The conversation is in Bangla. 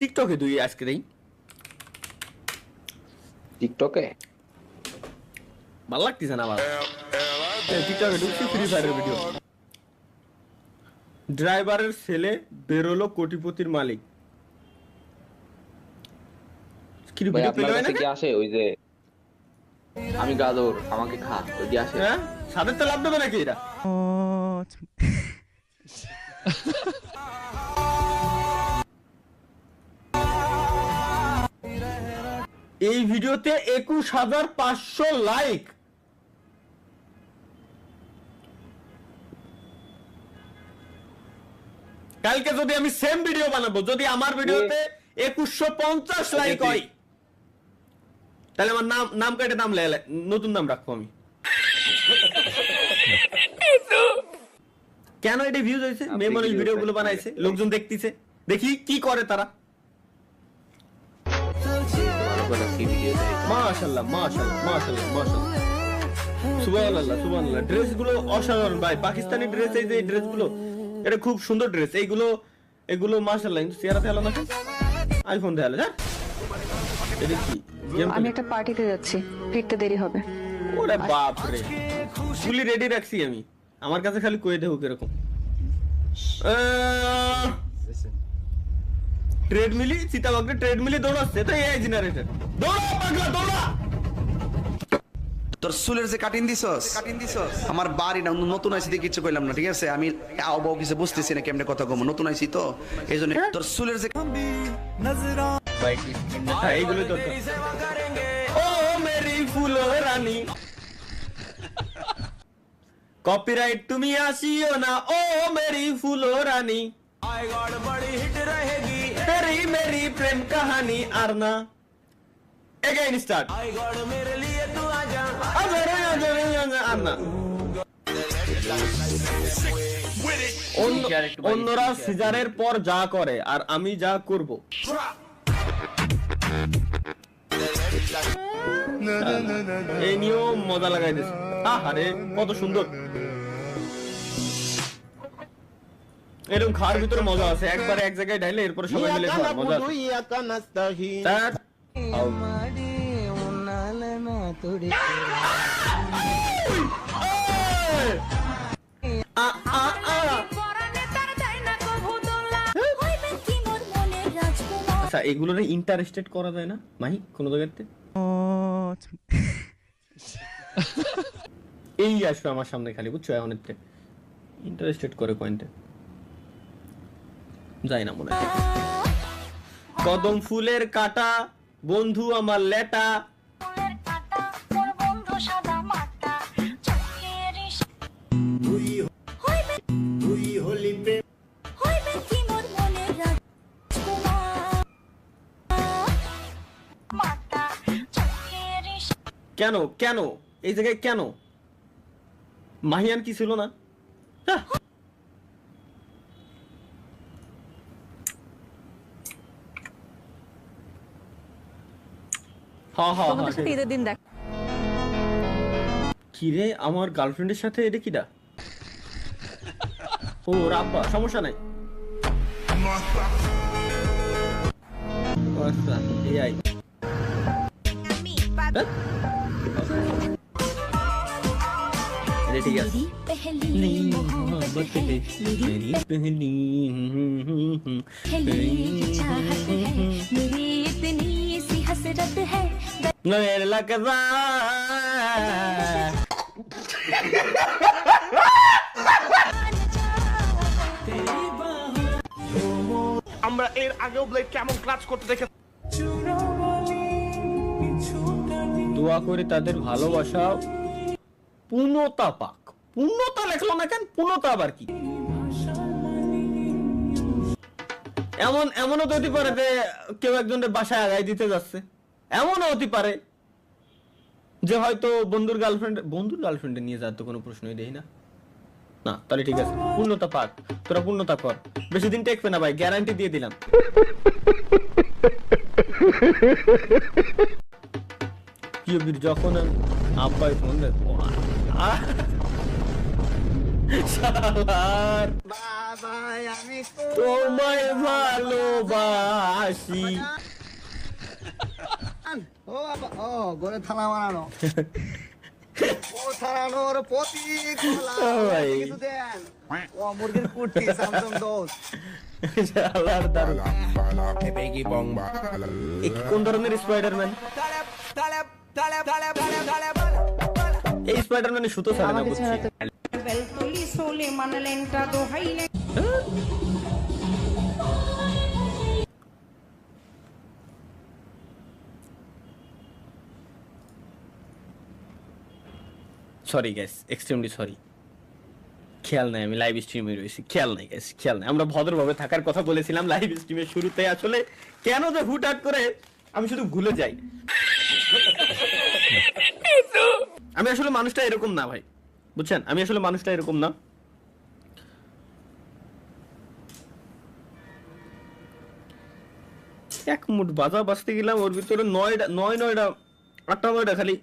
টিকটকে দুই আজকে দেই টিকটকে ভালো লাগতেছে না আমার টিকটকে ঢুকছি ফ্রি ফায়ারের ভিডিও ড্রাইভারের ছেলে বেরোলো কোটিপতির মালিক কি ভাই ভিডিও আপনার পেলো কাছে না কি আসে ওই যে আমি গাদর আমাকে খা ওই কি আসে হ্যাঁ সাদের তো লাভ দেবে নাকি এরা এই ভিডিওতে 21,500 লাইক কালকে যদি আমি সেম ভিডিও বানাবো যদি আমার ভিডিওতে 2150 লাইক হয় তাহলে আমার নাম কেটে নাম নতুন নাম রাখবো আমি কেন এটা ভিউজ হয়েছে মেয়ে মানুষ ভিডিও গুলো বানাইছে লোকজন দেখতেছে দেখি কি করে তারা মাশাআল্লাহ মাশাআল্লাহ মাশাআল্লাহ মাশাআল্লাহ সুবহানাল্লাহ সুবহানাল্লাহ ড্রেস গুলো অসাধারণ ভাই পাকিস্তানি ড্রেস এই যে ড্রেস গুলো এটা খুব সুন্দর ড্রেস এগুলো মাশাআল্লাহ কিন্তু চেহারাতে আলো না আইফোন দেখালো যা এটা কি আমি একটা পার্টিতে যাচ্ছি ফিরতে দেরি হবে ওরে বাপ রে ফুলি রেডি রাখছি আমি আমার কাছে খালি কয়ে দেবো কিরকম ট্রেডমিলি চিতাবাগরে ট্রেডমিলি দৌড়াচ্ছে তো এই জেনারেটর দৌড়া পাগলা দৌড়া তোর চুলের যে কাটিং দিছস আমার বাড়ি না নতুন আইছি দিয়ে কিছু কইলাম না ঠিক আছে আমি আও কিছু বুঝতেছি না কেমনে কথা কম নতুন আইছি তো এইজন্য তোর চুলের যে ভাই এইগুলো দরকার ও মেরি ফুলো রানী কপিরাইট তুমি আসিও না ও মেরি ফুলো রানী तेरी मेरी प्रेम कहानी आरना अगेन स्टार्ट आरना অন্যরা সিজারের পর যা করে আর আমি যা করব এই নিয়ম মজা লাগাই দিছে আরে কত সুন্দর এরকম খাওয়ার ভিতরে মজা আছে একবারে এক জায়গায় ঢাইলে এরপর সবাই মিলে খাওয়া মজা আচ্ছা এগুলোর ইন্টারেস্টেড করা যায় না মাহি কোন জায়গাতে এই আসবে আমার সামনে খালি বুঝছো অনেকটা ইন্টারেস্টেড করে পয়েন্টে যাই না মনে হয় কদম ফুলের কাটা বন্ধু আমার লেটা কেন কেন এই জায়গায় কেন মাহিয়ান কি ছিল না কিরে আমার গার্লফ্রেন্ডের সাথে এটা কিডা ও রাব্বা সমস্যা নাই আচ্ছা এআই ঠিক আছে আমরা এর আগেও ব্লেড কেমন ক্লাচ করতে দেখে দোয়া করে তাদের ভালোবাসা পূর্ণতা পাক পূর্ণতা লেখলো না কেন পূর্ণতা আবার কি এমনও তো হতে পারে যে কেউ একজনের বাসায় আগায় দিতে যাচ্ছে এমনও হতে পারে যে হয়তো বন্ধুর গার্লফ্রেন্ডে নিয়ে যাওয়ার তো কোনো প্রশ্নই দেই না না তাহলে ঠিক আছে পূর্ণতা পাক তোরা পূর্ণতা কর বেশি দিন টেকবে না ভাই গ্যারান্টি দিয়ে দিলাম যখন আব্বাই ফোন দেয় তোমায় ভালোবাসি। ও বাবা, ও ঘরে থালা মারানো ও থালানোর প্রতীক হলা, ও ভাই। কিছু দেন ও মুরগির কুটি স্যামসাং দোস শালার দারুণ। এ কি কোন ধরনের স্পাইডারম্যান? এই স্পাইডারম্যানের সুতো ছাড়ে না আমাকে বুঝছি। ছাড়া তো সরি গ্যাস, এক্সট্রিমলি সরি, খেয়াল নাই, আমি লাইভ স্ট্রিমে রয়েছি, খেয়াল নাই গ্যাস, খেয়াল নাই। আমরা ভদ্রভাবে থাকার কথা বলেছিলাম লাইভ স্ট্রিমের শুরুতে, আসলে কেন যে হুটহাট করে আমি শুধু ভুলে যাই। আমি আসলে মানুষটা এরকম না ভাই, বুঝছেন, আমি আসলে মানুষটা এরকম না। এক মুঠ বাজা বাজতে গেলাম, ওর ভিতরে নয়টা 8টা 9টা খালি